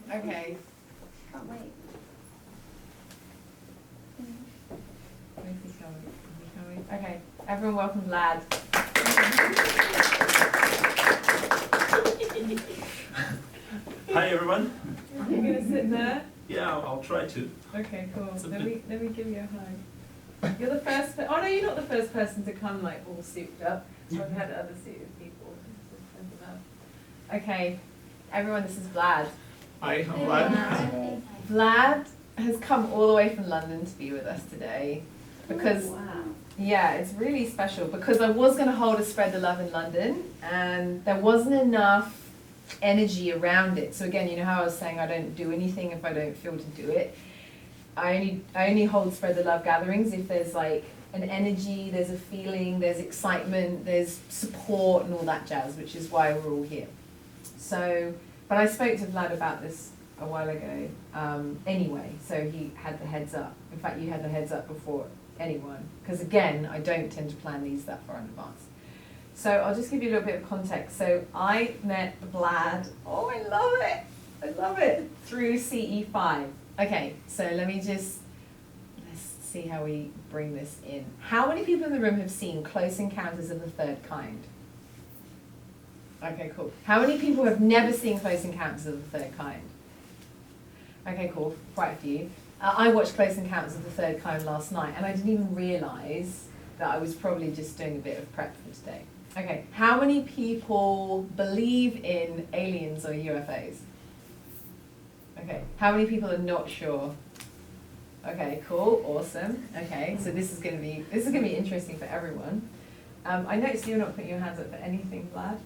Okay. Can't wait. Okay, everyone welcome Vlad. Hi everyone. You're gonna sit there? Yeah, I'll try to. Okay, cool. It's a Let bit- me give you a hug. You're the first oh no, you're not the first person to come like all souped up. I've had other suited people. Okay, everyone, this is Vlad. Hi, I'm Vlad. Vlad has come all the way from London to be with us today because yeah, it's really special because I was going to hold a Spread the Love in London and there wasn't enough energy around it. So again, you know how I was saying I don't do anything if I don't feel to do it. I only hold Spread the Love gatherings if there's like an energy, there's a feeling, there's excitement, there's support and all that jazz, which is why we're all here. So, but I spoke to Vlad about this a while ago anyway, so he had the heads up. In fact, you had the heads up before anyone, because again, I don't tend to plan these that far in advance. So I'll just give you a little bit of context. So I met Vlad, oh I love it, through CE5. Okay, so let's see how we bring this in. How many people in the room have seen Close Encounters of the Third Kind? Okay, cool. How many people have never seen Close Encounters of the Third Kind? Okay, cool, quite a few. I watched Close Encounters of the Third Kind last night and I didn't even realise that I was probably just doing a bit of prep for today. Okay, how many people believe in aliens or UFOs? Okay, how many people are not sure? Okay, cool, awesome. Okay, so this is gonna be interesting for everyone. I noticed you're not putting your hands up for anything, Vlad.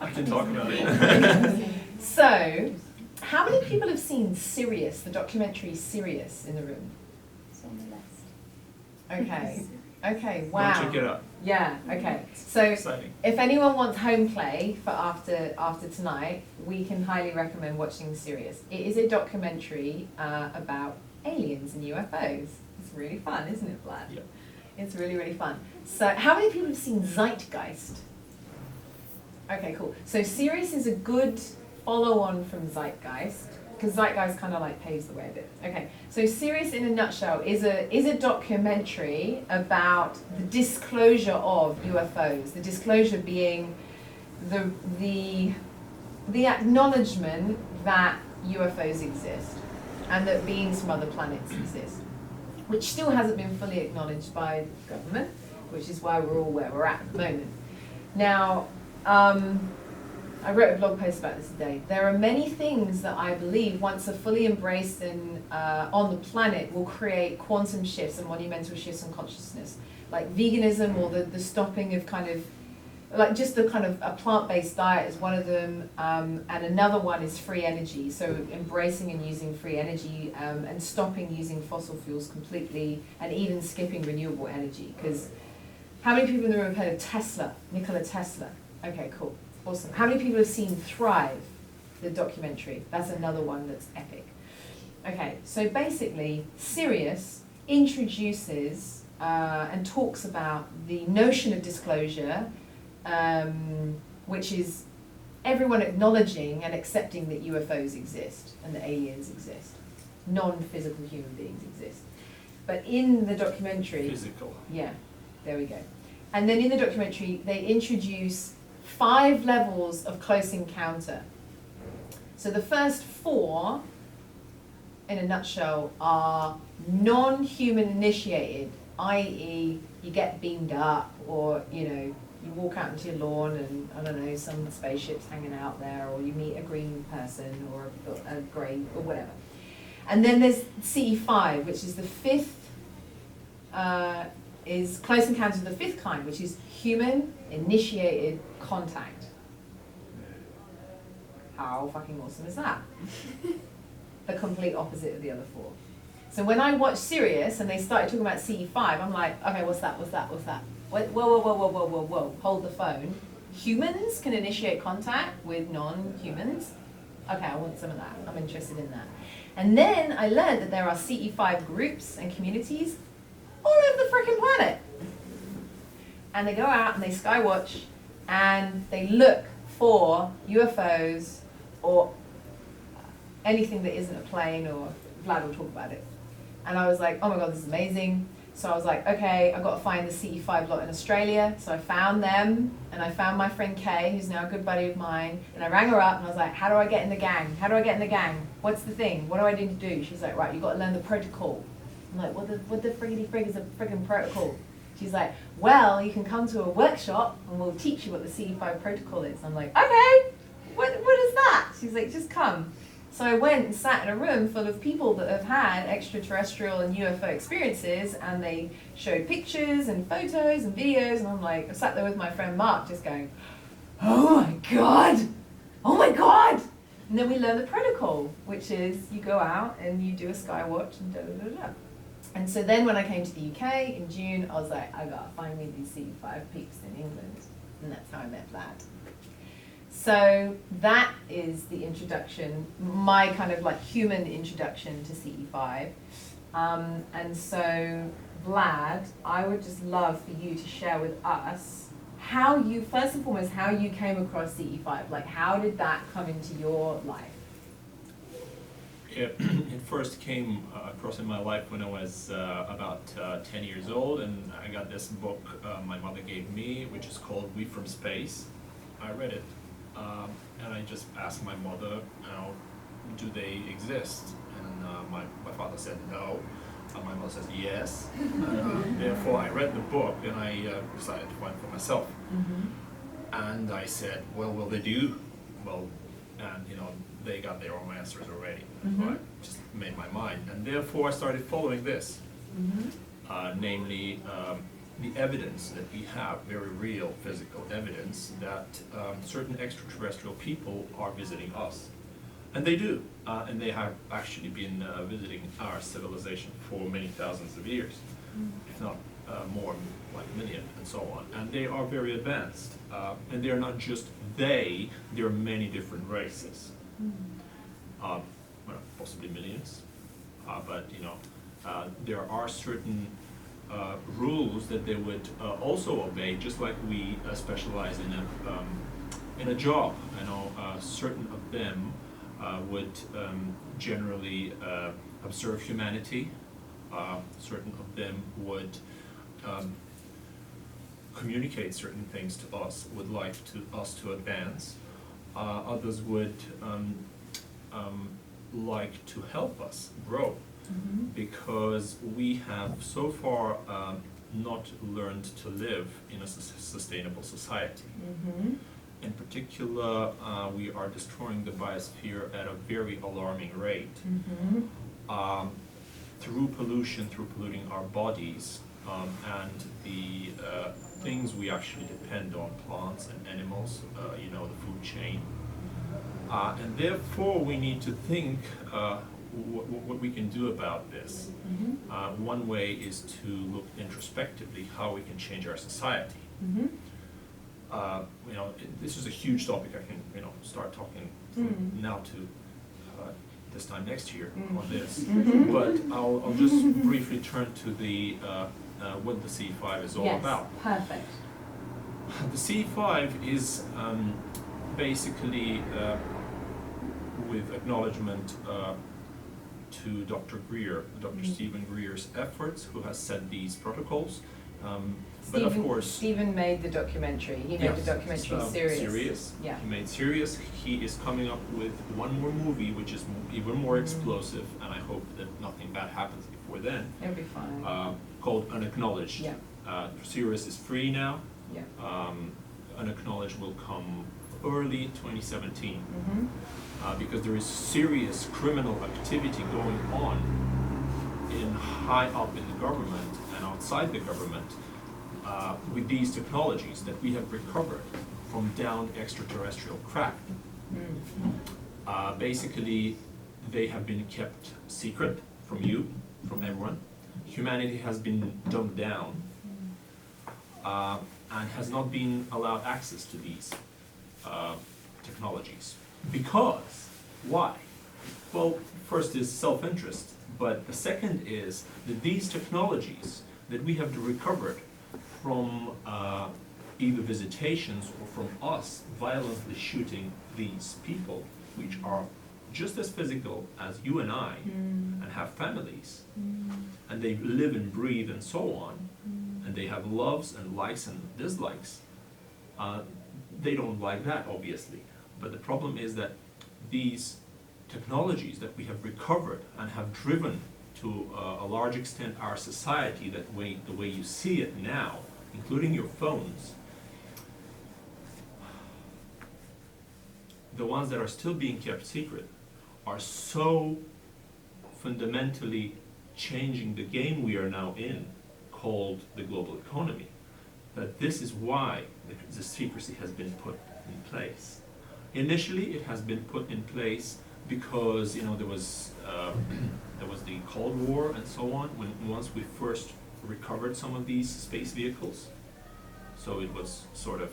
I can talk about it. So, how many people have seen Sirius, the documentary Sirius, in the room? It's on the list. Okay, okay, wow. Go check it out. Yeah, okay. So, Exciting. if anyone wants home play for after tonight, we can highly recommend watching Sirius. It is a documentary about aliens and UFOs. It's really fun, isn't it, Vlad? Yeah. It's really, really fun. So, how many people have seen Zeitgeist? Okay, cool. So, Sirius is a good follow-on from Zeitgeist, because Zeitgeist kind of like paves the way a bit. Okay, so Sirius in a nutshell is a documentary about the disclosure of UFOs. The disclosure being the acknowledgement that UFOs exist and that beings from other planets exist, which still hasn't been fully acknowledged by the government, which is why we're all where we're at the moment. Now, I wrote a blog post about this today. There are many things that I believe, once are fully embraced and on the planet, will create quantum shifts and monumental shifts in consciousness. Like veganism or the stopping of kind of, like just the kind of a plant-based diet is one of them, and another one is free energy. So embracing and using free energy and stopping using fossil fuels completely and even skipping renewable energy. Because how many people in the room have heard of Tesla, Nikola Tesla? Okay, cool. Awesome. How many people have seen Thrive, the documentary? That's another one that's epic. Okay, so basically, Sirius introduces and talks about the notion of disclosure, which is everyone acknowledging and accepting that UFOs exist and that aliens exist. Non-physical human beings exist. But in the documentary... Physical. Yeah, there we go. And then in the documentary, they introduce 5 levels of close encounter. So the first 4, in a nutshell, are non-human initiated, i.e. you get beamed up, or you walk out into your lawn and I don't know, some spaceship's hanging out there, or you meet a green person or a grey or whatever. And then there's CE5, which is the 5th, is close encounters of the 5th kind, which is human initiated contact. How fucking awesome is that? The complete opposite of the other 4. So when I watched Sirius and they started talking about CE5, I'm like, okay, what's that? Whoa, hold the phone. Humans can initiate contact with non-humans? Okay, I want some of that. I'm interested in that. And then I learned that there are CE5 groups and communities all over the freaking planet. And they go out and they skywatch and they look for UFOs or anything that isn't a plane, or Vlad will talk about it. And I was like, oh my God, this is amazing. So I was like, okay, I've got to find the CE5 lot in Australia. So I found them, and I found my friend Kay, who's now a good buddy of mine, and I rang her up and I was like, how do I get in the gang? How do I get in the gang? What's the thing? What do I need to do? She's like, right, you've got to learn the protocol. I'm like, what the friggity frig is a friggin' protocol? She's like, well, you can come to a workshop and we'll teach you what the CE5 protocol is. I'm like, okay, what is that? She's like, just come. So I went and sat in a room full of people that have had extraterrestrial and UFO experiences, and they showed pictures and photos and videos, and I'm like, I sat there with my friend Mark just going, oh my God, oh my God. And then we learn the protocol, which is you go out and you do a sky watch and da da da da. And so then when I came to the UK in June, I was like, I gotta find me these CE5 peeps in England. And that's how I met Vlad. So that is the introduction, my kind of like human introduction to CE5. And so Vlad, I would just love for you to share with us how you, first and foremost, how you came across CE5. Like, how did that come into your life? It first came across in my life when I was about 10 years old, and I got this book my mother gave me, which is called We From Space. I read it, and I just asked my mother, do they exist? And my father said no, and my mother says yes. Therefore, I read the book, and I decided to find for myself. And I said, well, will they do? Well, and they got their own answers already. So I just made my mind, and therefore I started following this, namely the evidence that we have, very real physical evidence that certain extraterrestrial people are visiting us. And they do, and they have actually been visiting our civilization for many thousands of years, if not more, like a million, and so on. And they are very advanced, and they're not just they, there are many different races. Well, possibly millions, but there are certain rules that they would also obey, just like we specialize in a job. Certain of them would generally observe humanity. Certain of them would communicate certain things to us, would like us to advance. Others would like to help us grow, because we have so far not learned to live in a sustainable society. In particular, we are destroying the biosphere at a very alarming rate, through pollution, through polluting our bodies, and the things we actually depend on, plants and animals, the food chain. And therefore we need to think what we can do about this. One way is to look introspectively how we can change our society. This is a huge topic. I can start talking from now to this time next year on this. But I'll just briefly turn to the what the CE5 is all about. Perfect. The CE5 is basically with acknowledgement to Dr. Greer, Dr. Stephen Greer's efforts, who has set these protocols. But of course, Stephen made the documentary. He made the documentary Sirius. Yeah. He made Sirius. He is coming up with one more movie, which is even more explosive, and I hope that nothing bad happens before then. It'll be fine. Called Unacknowledged. Yeah. Sirius is free now. Yeah. Unacknowledged will come early 2017, because there is serious criminal activity going on high up in the government and outside the government with these technologies that we have recovered from down extraterrestrial craft. Basically, they have been kept secret from you, from everyone. Humanity has been dumbed down and has not been allowed access to these technologies. Because, why? Well, first is self-interest, but the second is that these technologies that we have recovered from either visitations or from us violently shooting these people which are just as physical as you and I, and have families, and they live and breathe and so on, and they have loves and likes and dislikes, they don't like that, obviously. But the problem is that these technologies that we have recovered and have driven to a large extent our society, the way you see it now, including your phones, the ones that are still being kept secret are so fundamentally changing the game we are now in, called the global economy, that this is why the secrecy has been put in place. Initially, it has been put in place because there was the Cold War and so on. Once we first recovered some of these space vehicles, so it was sort of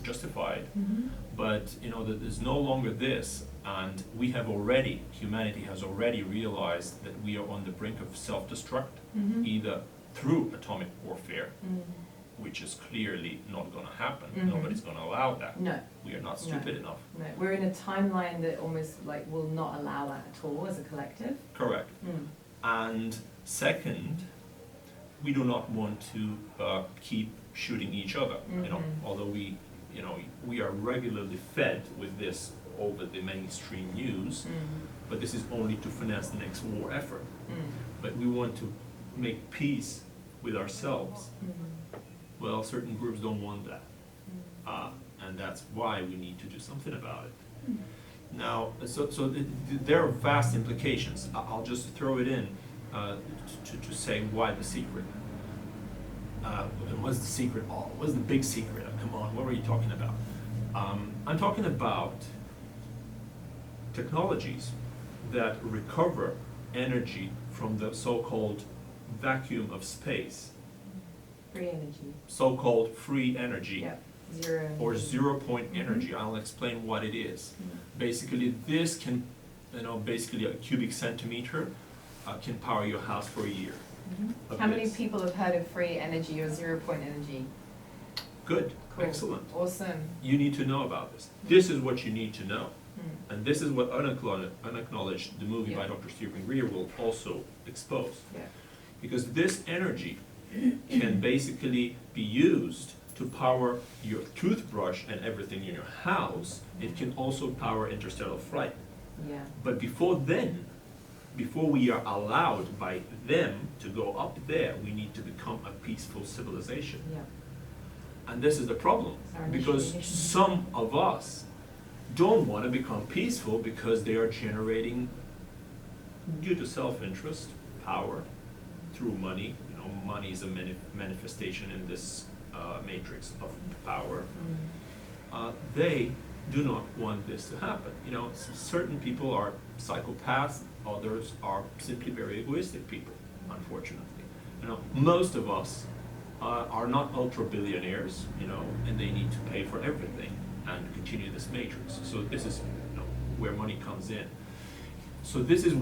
justified. But that there's no longer this, and humanity has already realized that we are on the brink of self-destruct, either through atomic warfare, which is clearly not going to happen. Nobody's going to allow that. No. We are not stupid enough. No, we're in a timeline that almost will not allow that at all as a collective. Correct. And second, we do not want to keep shooting each other. Although we are regularly fed with this over the mainstream news, but this is only to finance the next war effort. But we want to make peace with ourselves. Well, certain groups don't want that, and that's why we need to do something about it. Now, there are vast implications. I'll just throw it in to say why the secret. What's the secret? What's the big secret? Come on, what were you talking about? I'm talking about technologies that recover energy from the so-called vacuum of space. Free energy. So-called free energy. Yeah. Zero. Or zero-point energy. I'll explain what it is. Basically, this can, basically a cubic centimeter can power your house for a year. How many people have heard of free energy or zero-point energy? Good. Cool. Excellent. Awesome. You need to know about this. This is what you need to know. And this is what Unacknowledged, the movie by Dr. Stephen Greer, will also expose. Yeah. Because this energy can basically be used to power your toothbrush and everything in your house. It can also power interstellar flight. Yeah. But before we are allowed by them to go up there, we need to become a peaceful civilization. Yeah. And this is the problem, because some of us don't want to become peaceful because they are generating, due to self-interest, power through money. Money is a manifestation in this matrix of power. They do not want this to happen. Certain people are psychopaths, others are simply very egoistic people, unfortunately. Most of us are not ultra-billionaires, and they need to pay for everything and continue this matrix. So this is where money comes in. So this is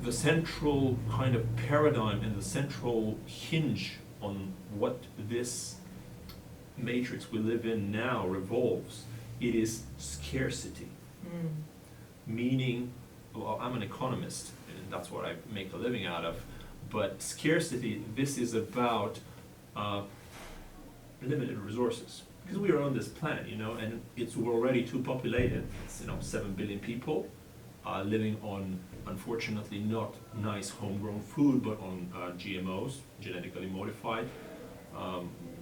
the central kind of paradigm and the central hinge on what this matrix we live in now revolves. It is scarcity. Meaning, well, I'm an economist, and that's what I make a living out of, but scarcity, this is about limited resources. Because we are on this planet, and we're already too populated. It's 7 billion people living on, unfortunately, not nice homegrown food, but on GMOs, genetically modified,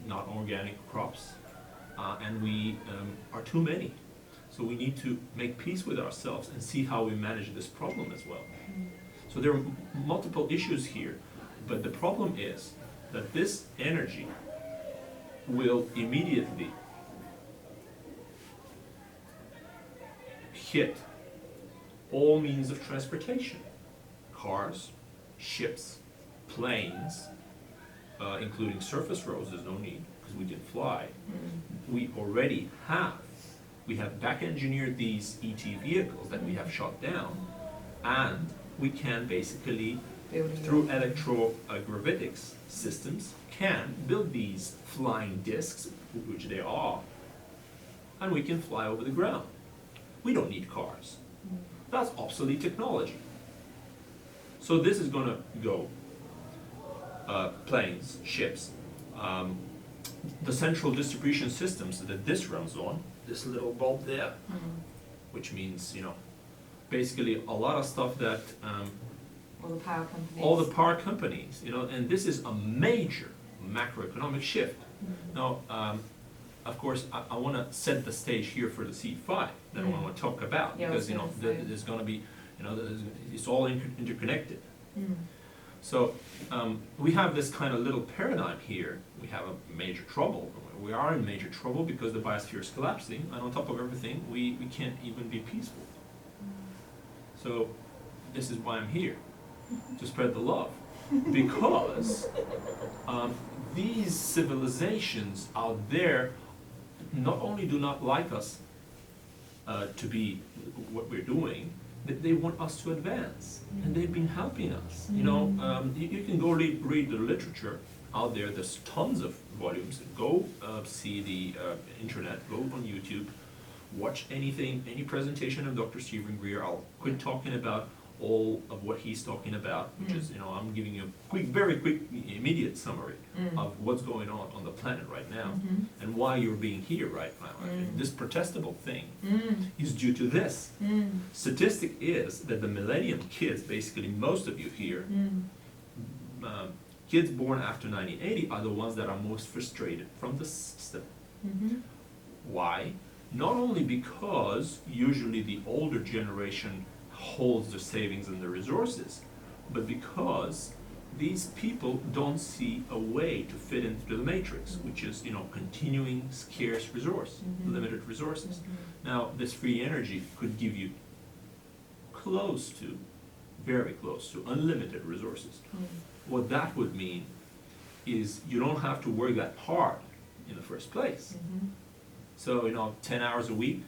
not organic crops, and we are too many. So we need to make peace with ourselves and see how we manage this problem as well. So there are multiple issues here, but the problem is that this energy will immediately hit all means of transportation. Cars, ships, planes, including surface roads. There's no need because we didn't fly. We already have. We have back-engineered these ET vehicles that we have shot down, and we can basically, through electrogravitics systems, can build these flying discs, which they are, and we can fly over the ground. We don't need cars. That's obsolete technology. So this is gonna go planes, ships, the central distribution systems that this runs on, this little bulb there, which means, you know, basically a lot of stuff that All the power companies. all the power companies, you know, and this is a major macroeconomic shift. Now, of course, I want to set the stage here for the C5 that I want to talk about, Yeah, I was because, you know, gonna say. there's going to be, you know, it's all interconnected. So we have this kind of little paradigm here. We have a major trouble. We are in major trouble because the biosphere is collapsing, and on top of everything, we can't even be peaceful. So this is why I'm here, to spread the love. Because these civilizations out there not only do not like us to be what we're doing, they want us to advance, and they've been helping us. You know, you can go read the literature out there. There's tons of volumes. Go see the internet. Go on YouTube. Watch anything, any presentation of Dr. Stephen Greer. I'll quit talking about all of what he's talking about, which is, you know, I'm giving you a quick, very quick, immediate summary of what's going on the planet right now, and why you're being here right now. This protestable thing is due to this. Statistic is that the millennium kids, basically most of you here, kids born after 1980 are the ones that are most frustrated from the system. Why? Not only because usually the older generation holds the savings and the resources, but because these people don't see a way to fit into the matrix, which is, you know, continuing scarce resource, limited resources. Now, this free energy could give you close to, very close to unlimited resources. What that would mean is you don't have to work that hard in the first place. So, you know, 10 hours a week,